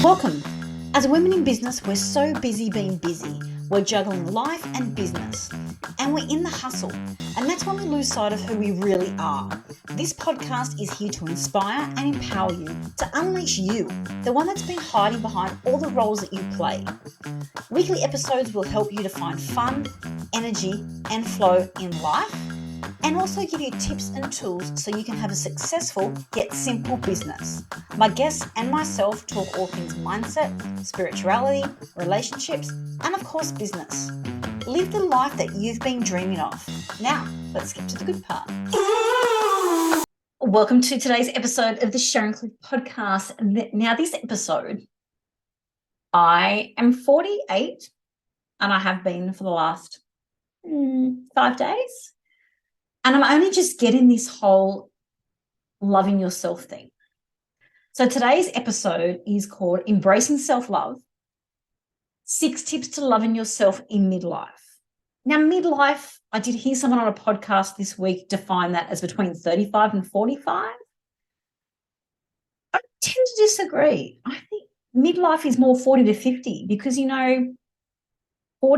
Welcome. As women in business, we're so busy being busy. We're juggling life and business, and we're in the hustle. And that's when we lose sight of who we really are. This podcast is here to inspire and empower you to unleash you, the one that's been hiding behind all the roles that you play. Weekly episodes will help you to find fun, energy, and flow in life, and also give you tips and tools so you can have a successful yet simple business. My guests and myself talk all things mindset, spirituality, relationships, and of course business. Live the life that you've been dreaming of. Now, let's get to the good part. Welcome to today's episode of the Sharon podcast. Now, this episode, I am 48 and I have been for the last 5 days. And I'm only just getting this whole loving yourself thing. So today's episode is called Embracing Self-Love, 6 Tips to Loving Yourself in Midlife. Now, midlife, I did hear someone on a podcast this week define that as between 35 and 45. I tend to disagree. I think midlife is more 40 to 50 because, 40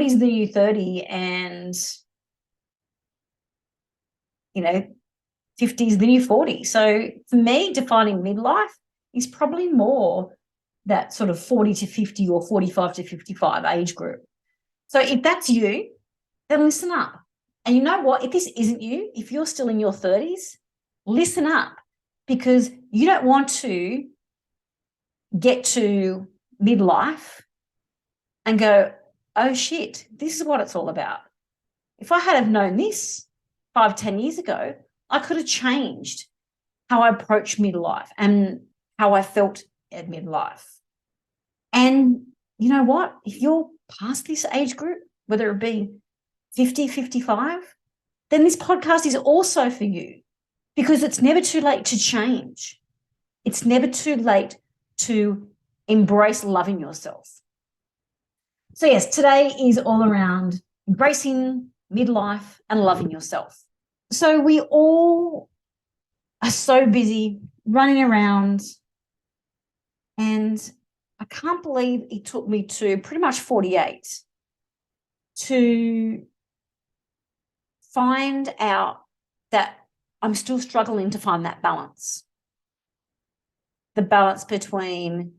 is the new 30 and 50 is the new 40. So for me, defining midlife is probably more that sort of 40 to 50 or 45 to 55 age group. So if that's you, then listen up. And you know what? If this isn't you, if you're still in your 30s, listen up, because you don't want to get to midlife and go, oh shit, this is what it's all about. If I had have known this 5-10 years ago, I could have changed how I approached midlife and how I felt at midlife. And you know what? If you're past this age group, whether it be 50, 55, then this podcast is also for you, because it's never too late to change. It's never too late to embrace loving yourself. So yes, today is all around embracing midlife and loving yourself. So we all are so busy running around, and I can't believe it took me to pretty much 48 to find out that I'm still struggling to find that balance. The balance between,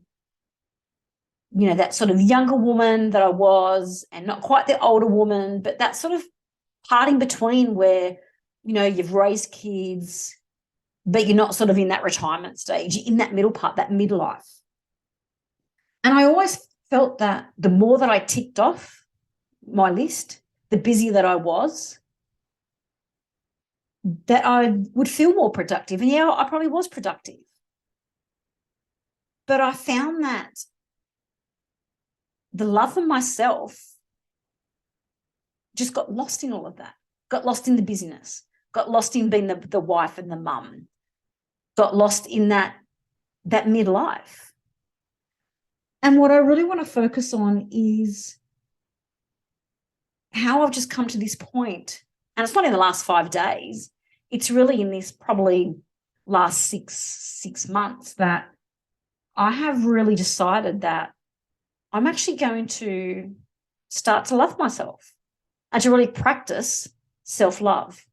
that sort of younger woman that I was and not quite the older woman, but that sort of part in between where, you've raised kids, but you're not sort of in that retirement stage, you're in that middle part, that midlife. And I always felt that the more that I ticked off my list, the busier that I was, that I would feel more productive. And yeah, I probably was productive. But I found that the love for myself just got lost in all of that, got lost in the busyness, got lost in being the wife and the mum, got lost in that midlife. And what I really want to focus on is how I've just come to this point. And it's not in the last 5 days. It's really in this probably last six months that I have really decided that I'm actually going to start to love myself and to really practice self-love.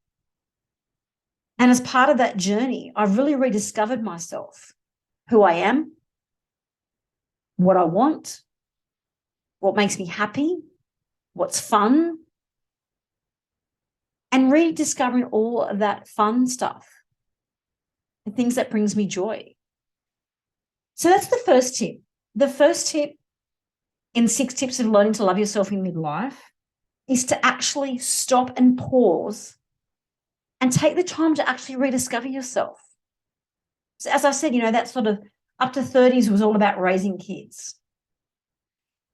And as part of that journey, I've really rediscovered myself, who I am, what I want, what makes me happy, what's fun, and rediscovering all of that fun stuff, the things that brings me joy. So that's the first tip. The first tip in 6 tips of learning to love yourself in midlife is to actually stop and pause and take the time to actually rediscover yourself. So as I said, that sort of up to 30s was all about raising kids.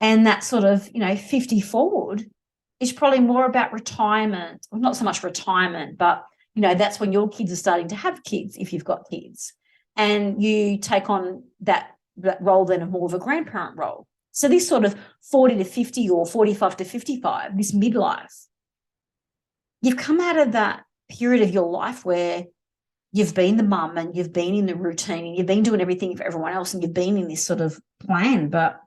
And that sort of, 50 forward is probably more about retirement. Well, not so much retirement, but, that's when your kids are starting to have kids, if you've got kids. And you take on that role then of more of a grandparent role. So this sort of 40 to 50 or 45 to 55, this midlife, you've come out of that period of your life where you've been the mum and you've been in the routine and you've been doing everything for everyone else and you've been in this sort of plan, but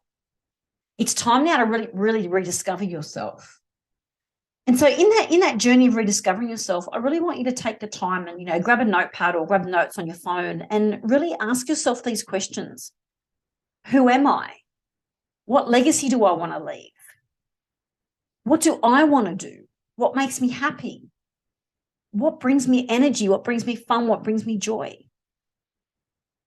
it's time now to really, really rediscover yourself. And so in that journey of rediscovering yourself, I really want you to take the time and, grab a notepad or grab notes on your phone and really ask yourself these questions. Who am I? What legacy do I want to leave? What do I want to do? What makes me happy? What brings me energy? What brings me fun? What brings me joy?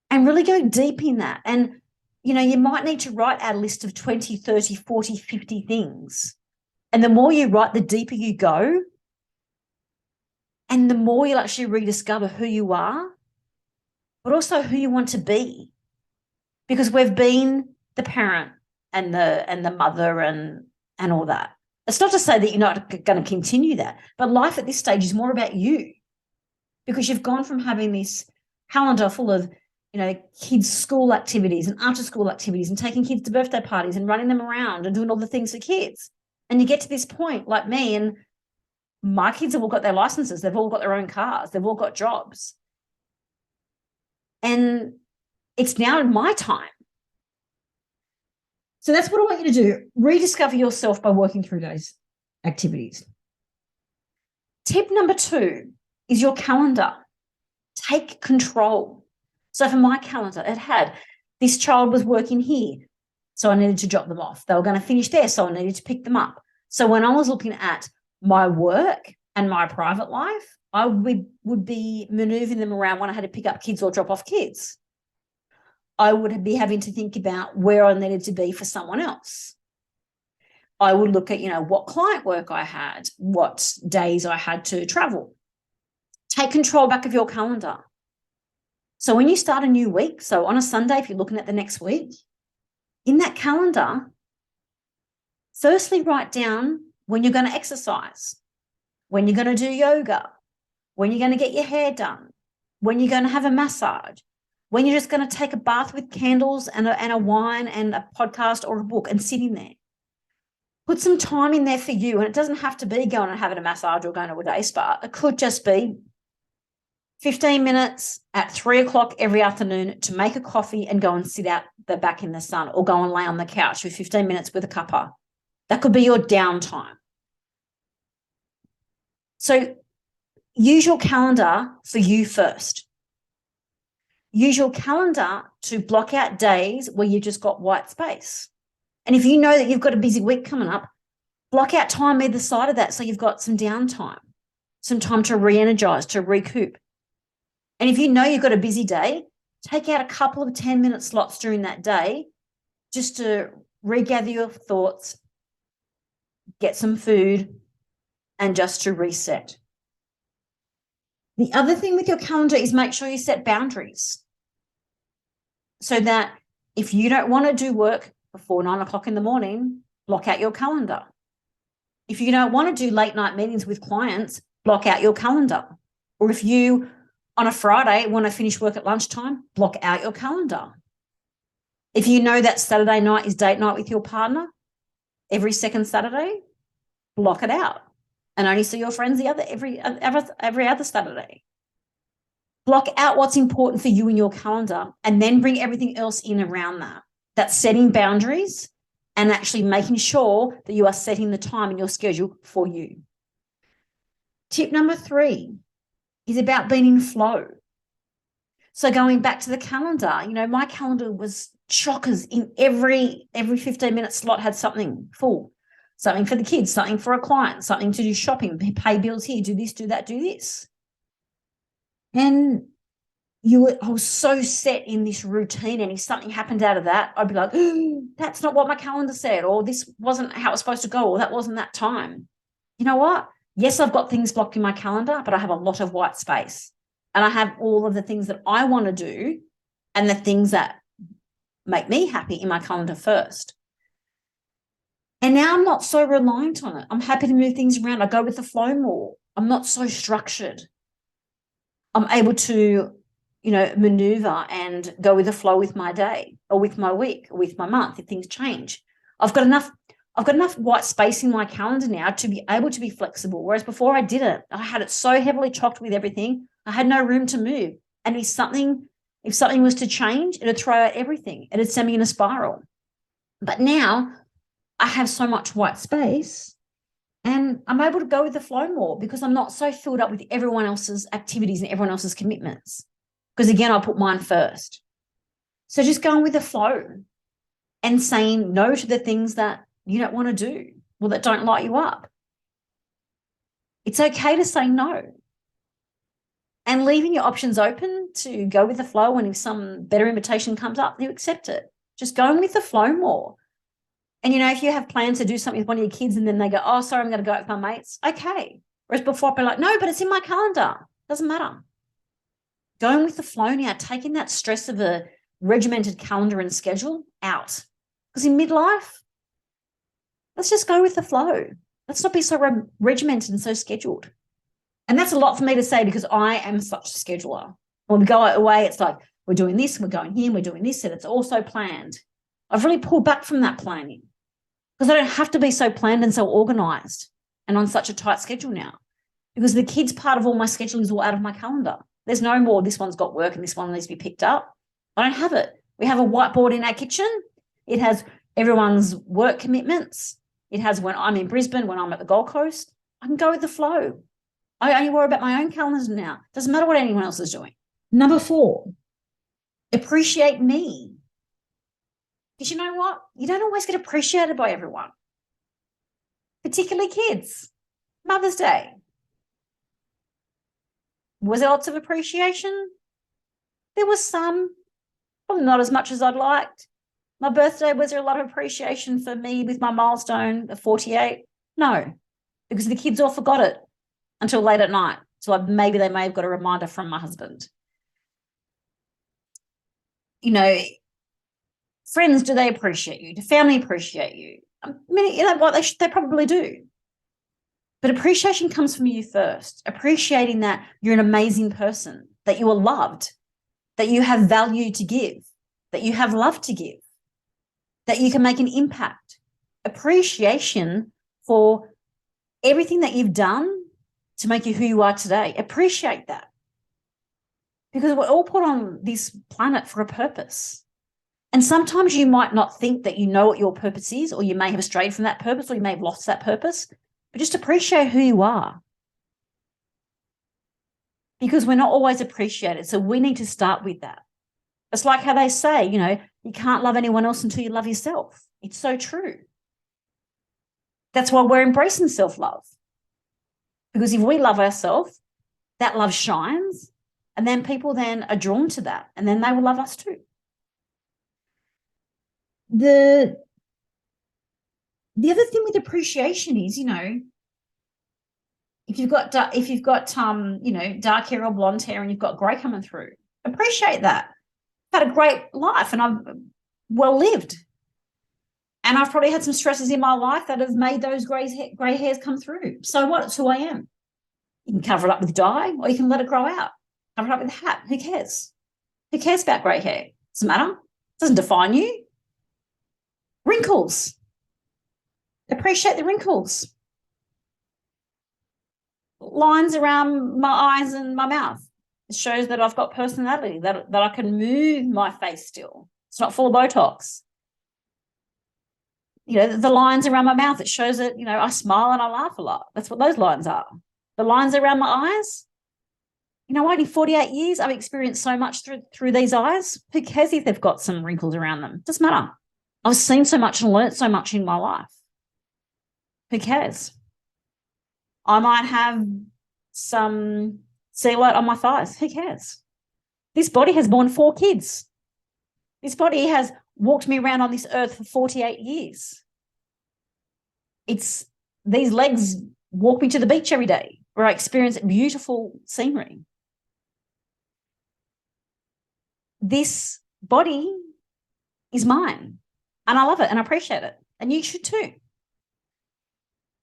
And really go deep in that. And, you might need to write out a list of 20, 30, 40, 50 things. And the more you write, the deeper you go. And the more you'll actually rediscover who you are, but also who you want to be. Because we've been the parent and the mother and all that. It's not to say that you're not going to continue that, but life at this stage is more about you, because you've gone from having this calendar full of, kids' school activities and after school activities and taking kids to birthday parties and running them around and doing all the things for kids. And you get to this point like me, and my kids have all got their licenses. They've all got their own cars. They've all got jobs. And it's now my time. So that's what I want you to do. Rediscover yourself by working through those activities. Tip number 2 is your calendar. Take control. So for my calendar, it had this child was working here, so I needed to drop them off. They were going to finish there, so I needed to pick them up. So when I was looking at my work and my private life, I would be maneuvering them around when I had to pick up kids or drop off kids. I would be having to think about where I needed to be for someone else. I would look at, what client work I had, what days I had to travel. Take control back of your calendar. So when you start a new week, so on a Sunday, if you're looking at the next week, in that calendar, firstly write down when you're going to exercise, when you're going to do yoga, when you're going to get your hair done, when you're going to have a massage, when you're just going to take a bath with candles and a wine and a podcast or a book and sit in there. Put some time in there for you, and it doesn't have to be going and having a massage or going to a day spa. It could just be 15 minutes at 3:00 every afternoon to make a coffee and go and sit out the back in the sun, or go and lay on the couch for 15 minutes with a cuppa. That could be your downtime. So use your calendar for you first. Use your calendar to block out days where you've just got white space. And if you know that you've got a busy week coming up, block out time either side of that so you've got some downtime, some time to re-energize, to recoup. And if you know you've got a busy day, take out a couple of 10-minute slots during that day just to regather your thoughts, get some food, and just to reset. The other thing with your calendar is make sure you set boundaries, so that if you don't want to do work before 9:00 in the morning, block out your calendar. If you don't want to do late night meetings with clients, block out your calendar. Or if you, on a Friday, want to finish work at lunchtime, block out your calendar. If you know that Saturday night is date night with your partner, every second Saturday, block it out and only see your friends every other Saturday. Block out what's important for you in your calendar and then bring everything else in around that. That's setting boundaries and actually making sure that you are setting the time in your schedule for you. Tip number 3 is about being in flow. So going back to the calendar, my calendar was chockers. In every 15-minute slot had something full, something for the kids, something for a client, something to do shopping, pay bills here, do this, do that, do this. And I was so set in this routine, and if something happened out of that, I'd be like, that's not what my calendar said, or this wasn't how it was supposed to go, or that wasn't that time. You know what? Yes, I've got things blocked in my calendar, but I have a lot of white space. And I have all of the things that I want to do and the things that make me happy in my calendar first. And now I'm not so reliant on it. I'm happy to move things around. I go with the flow more. I'm not so structured. I'm able to, maneuver and go with the flow with my day or with my week or with my month if things change. I've got enough white space in my calendar now to be able to be flexible, whereas before I didn't. I had it so heavily chocked with everything. I had no room to move. And if something was to change, it'd throw out everything. It'd send me in a spiral. But now I have so much white space and I'm able to go with the flow more because I'm not so filled up with everyone else's activities and everyone else's commitments. Because again, I put mine first. So just going with the flow and saying no to the things that you don't want to do or that don't light you up. It's okay to say no. And leaving your options open to go with the flow, and if some better invitation comes up, you accept it. Just going with the flow more. And, if you have plans to do something with one of your kids and then they go, oh, sorry, I'm going to go out with my mates, okay. Whereas before I'd be like, no, but it's in my calendar. Doesn't matter. Going with the flow now, taking that stress of a regimented calendar and schedule out. Because in midlife, let's just go with the flow. Let's not be so regimented and so scheduled. And that's a lot for me to say because I am such a scheduler. When we go away, it's like, we're doing this, we're going here, we're doing this, and it's also planned. I've really pulled back from that planning because I don't have to be so planned and so organised and on such a tight schedule now because the kids' part of all my schedule is all out of my calendar. There's no more, this one's got work and this one needs to be picked up. I don't have it. We have a whiteboard in our kitchen. It has everyone's work commitments. It has when I'm in Brisbane, when I'm at the Gold Coast. I can go with the flow. I only worry about my own calendar now. Doesn't matter what anyone else is doing. Number 4, appreciate me. Because you know what? You don't always get appreciated by everyone, particularly kids. Mother's Day. Was there lots of appreciation? There was some, probably not as much as I'd liked. My birthday, was there a lot of appreciation for me with my milestone of 48? No, because the kids all forgot it until late at night. So maybe they may have got a reminder from my husband. Friends, do they appreciate you? Do family appreciate you? I mean, you know what? They probably do. But appreciation comes from you first. Appreciating that you're an amazing person, that you are loved, that you have value to give, that you have love to give, that you can make an impact. Appreciation for everything that you've done to make you who you are today. Appreciate that. Because we're all put on this planet for a purpose. And sometimes you might not think that you know what your purpose is, or you may have strayed from that purpose, or you may have lost that purpose, but just appreciate who you are. Because we're not always appreciated. So we need to start with that. It's like how they say, you can't love anyone else until you love yourself. It's so true. That's why we're embracing self-love. Because if we love ourselves, that love shines, and then people then are drawn to that, and then they will love us too. The other thing with appreciation is, if you've got dark hair or blonde hair and you've got grey coming through, appreciate that. I've had a great life and I've well lived. And I've probably had some stresses in my life that have made those grey hairs come through. So what? It's who I am. You can cover it up with dye or you can let it grow out. Cover it up with a hat. Who cares? Who cares about grey hair? Doesn't matter. It doesn't define you. Wrinkles. Appreciate the wrinkles. Lines around my eyes and my mouth. It shows that I've got personality, that I can move my face still. It's not full of Botox. The lines around my mouth, it shows that, I smile and I laugh a lot. That's what those lines are. The lines around my eyes, in 48 years, I've experienced so much through these eyes. Who cares if they've got some wrinkles around them? Doesn't matter. I've seen so much and learnt so much in my life. Who cares? I might have some cellulite on my thighs. Who cares? This body has borne 4 kids. This body has walked me around on this earth for 48 years. These legs walk me to the beach every day where I experience beautiful scenery. This body is mine and I love it and I appreciate it. And you should too.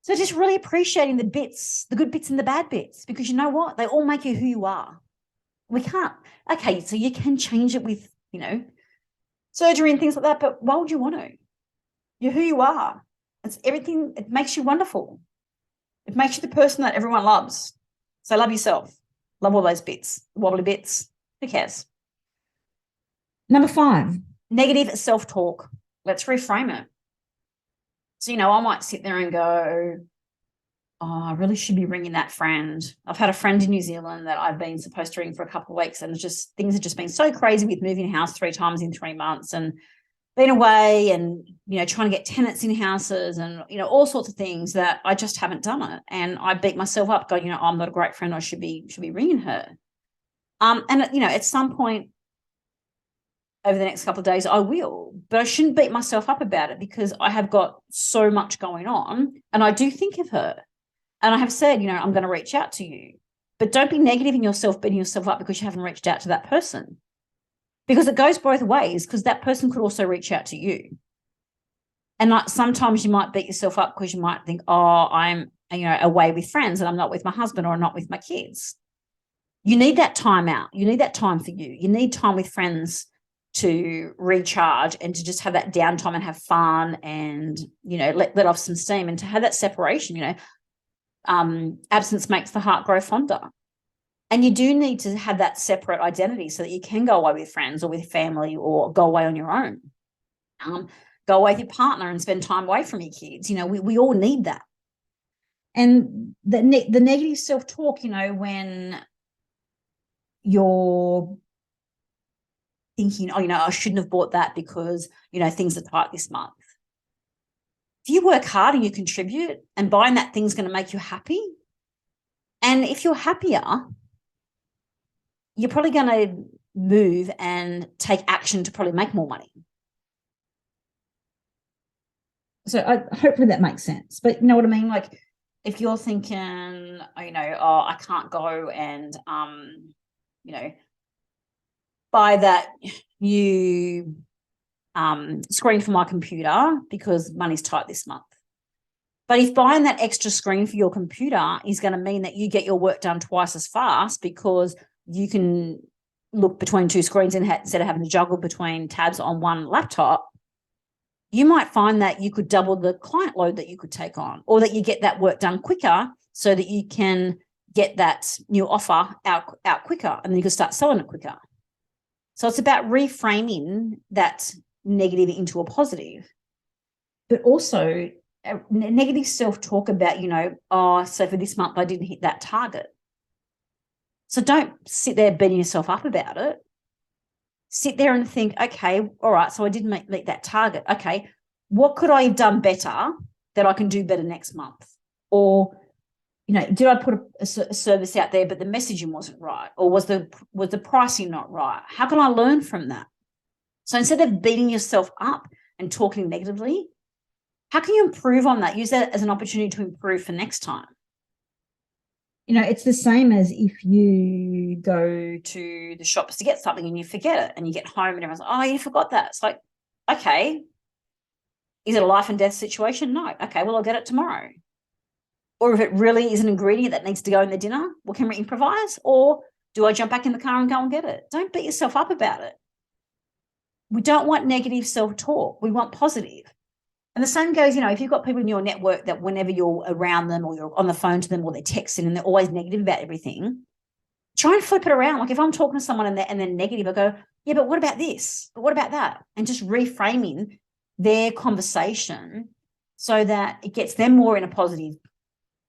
So just really appreciating the bits, the good bits and the bad bits, because you know what? They all make you who you are. We can't. Okay, so you can change it with, surgery and things like that, but why would you want to? You're who you are. It's everything. It makes you wonderful. It makes you the person that everyone loves. So love yourself. Love all those bits, wobbly bits. Who cares? Number 5. Negative self-talk. Let's reframe it. So, I might sit there and go, oh, I really should be ringing that friend. I've had a friend in New Zealand that I've been supposed to ring for a couple of weeks, and things have just been so crazy with moving house 3 times in 3 months and been away and, trying to get tenants in houses and, all sorts of things that I just haven't done it. And I beat myself up going, I'm not a great friend. I should be ringing her. And, at some point over the next couple of days, I will, but I shouldn't beat myself up about it because I have got so much going on and I do think of her. And I have said, I'm going to reach out to you, but don't be negative in yourself, beating yourself up because you haven't reached out to that person, because it goes both ways, because that person could also reach out to you. And sometimes you might beat yourself up because you might think, oh, I'm, away with friends and I'm not with my husband or I'm not with my kids. You need that time out. You need that time for you. You need time with friends to recharge and to just have that downtime and have fun and, let off some steam and to have that separation, absence makes the heart grow fonder. And you do need to have that separate identity so that you can go away with friends or with family or go away on your own. Go away with your partner and spend time away from your kids. We all need that. And the negative self-talk, when you're thinking, oh, I shouldn't have bought that because, things are tight this month. If you work hard and you contribute and buying that thing's going to make you happy, and if you're happier, you're probably going to move and take action to probably make more money. So hopefully that makes sense. But you know what I mean? Like if you're thinking, I can't go and, buy that new screen for my computer because money's tight this month. But if buying that extra screen for your computer is going to mean that you get your work done twice as fast because you can look between 2 screens instead of having to juggle between tabs on one laptop, you might find that you could double the client load that you could take on, or that you get that work done quicker so that you can get that new offer out quicker and then you can start selling it quicker. So it's about reframing that negative into a positive, but also negative self-talk about, so for this month I didn't hit that target. So don't sit there beating yourself up about it. Sit there and think, okay, all right, so I didn't meet that target. Okay, what could I have done better that I can do better next month? Or, did I put a service out there but the messaging wasn't right? Or was the pricing not right? How can I learn from that? So instead of beating yourself up and talking negatively, how can you improve on that? Use that as an opportunity to improve for next time. It's the same as if you go to the shops to get something and you forget it and you get home and everyone's like, oh, you forgot that. It's like, okay, is it a life and death situation? No. Okay, well, I'll get it tomorrow. Or if it really is an ingredient that needs to go in the dinner, well, can we improvise? Or do I jump back in the car and go and get it? Don't beat yourself up about it. We don't want negative self-talk. We want positive. And the same goes, if you've got people in your network that whenever you're around them or you're on the phone to them or they're texting and they're always negative about everything, try and flip it around. Like if I'm talking to someone and they're negative, I go, yeah, but what about this? But what about that? And just reframing their conversation so that it gets them more in a positive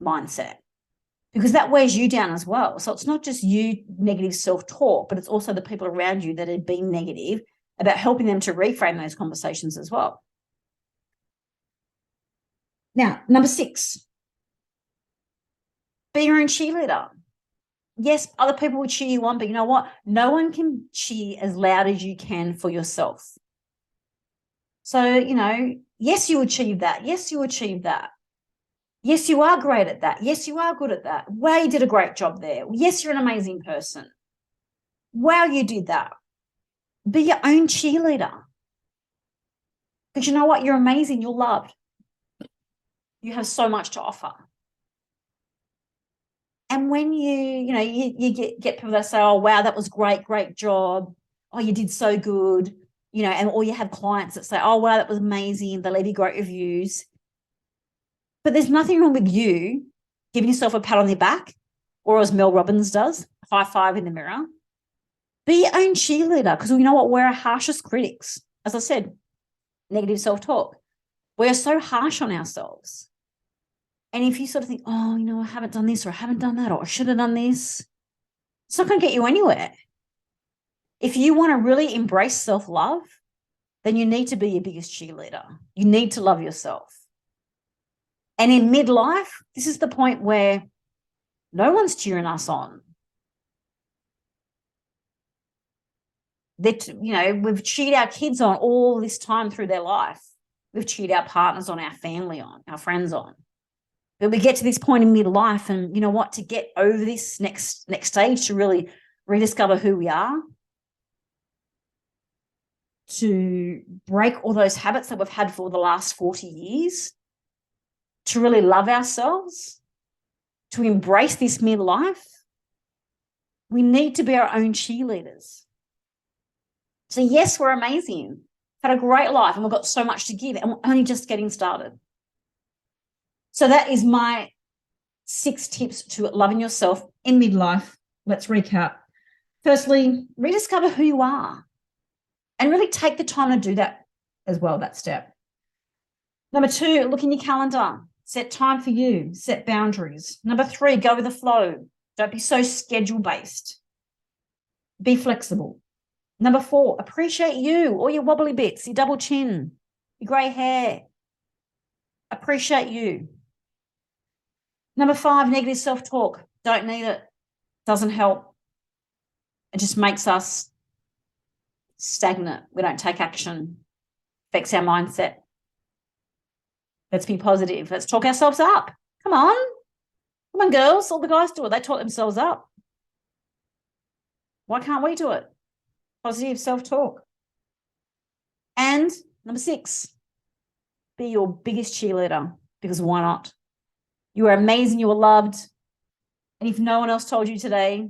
mindset, because that wears you down as well. So it's not just you negative self-talk, but it's also the people around you that are being negative about helping them to reframe those conversations as well. Now, number 6, be your own cheerleader. Yes, other people will cheer you on, but you know what? No one can cheer as loud as you can for yourself. So, yes, you achieved that. Yes, you achieved that. Yes, you are great at that. Yes, you are good at that. Wow, you did a great job there. Yes, you're an amazing person. Wow, you did that. Be your own cheerleader. Because you know what? You're amazing. You're loved. You have so much to offer. And when you get people that say, oh, wow, that was great job. Oh, you did so good. Or you have clients that say, oh, wow, that was amazing. They leave you great reviews. But there's nothing wrong with you giving yourself a pat on the back, or as Mel Robbins does, high five in the mirror. Be your own cheerleader, because you know what? We're our harshest critics. As I said, negative self-talk. We're so harsh on ourselves. And if you sort of think, oh, I haven't done this, or I haven't done that, or I should have done this, it's not going to get you anywhere. If you want to really embrace self-love, then you need to be your biggest cheerleader. You need to love yourself. And in midlife, this is the point where no one's cheering us on. We've cheered our kids on all this time through their life. We've cheered our partners on, our family on, our friends on. But we get to this point in midlife, and you know what? To get over this next stage, to really rediscover who we are, to break all those habits that we've had for the last 40 years, to really love ourselves, to embrace this midlife, we need to be our own cheerleaders. So yes, we're amazing, had a great life, and we've got so much to give, and we're only just getting started. So that is my 6 tips to loving yourself in midlife. Let's recap. Firstly, rediscover who you are, and really take the time to do that as well, that step. Number 2, look in your calendar. Set time for you. Set boundaries. Number 3, go with the flow. Don't be so schedule-based. Be flexible. Number 4, appreciate you, all your wobbly bits, your double chin, your grey hair. Appreciate you. Number 5, negative self-talk. Don't need it. Doesn't help. It just makes us stagnant. We don't take action. Affects our mindset. Let's be positive. Let's talk ourselves up. Come on, girls. All the guys do it. They talk themselves up. Why can't we do it? Positive self-talk. And number 6, be your biggest cheerleader, because why not? You are amazing. You are loved. And if no one else told you today,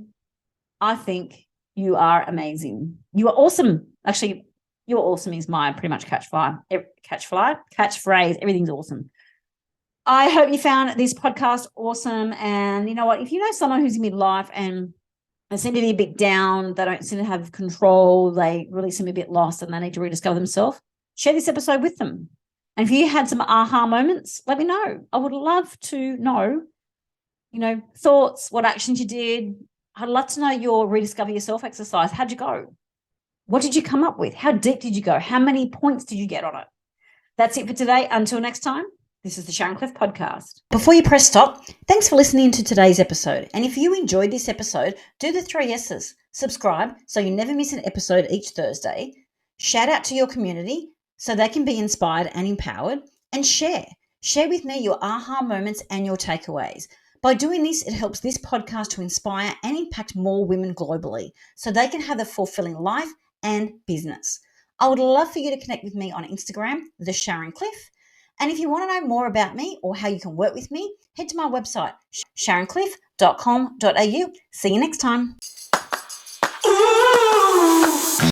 I think you are amazing. You are awesome. Actually, you're awesome is my pretty much catchphrase. Everything's awesome. I hope you found this podcast awesome. And you know what? If you know someone who's in midlife and they seem to be a bit down, they don't seem to have control, they really seem a bit lost, and they need to rediscover themselves, share this episode with them. And if you had some aha moments, let me know. I would love to know, thoughts, what actions you did. I'd love to know your rediscover yourself exercise. How'd you go? What did you come up with? How deep did you go? How many points did you get on it? That's it for today. Until next time, this is the Sharon Cliff Podcast. Before you press stop, thanks for listening to today's episode. And if you enjoyed this episode, do the 3 S's. Subscribe so you never miss an episode each Thursday. Shout out to your community so they can be inspired and empowered. And share. Share with me your aha moments and your takeaways. By doing this, it helps this podcast to inspire and impact more women globally so they can have a fulfilling life and business. I would love for you to connect with me on Instagram, The Sharon Cliff. And if you want to know more about me or how you can work with me, head to my website, sharoncliff.com.au. See you next time.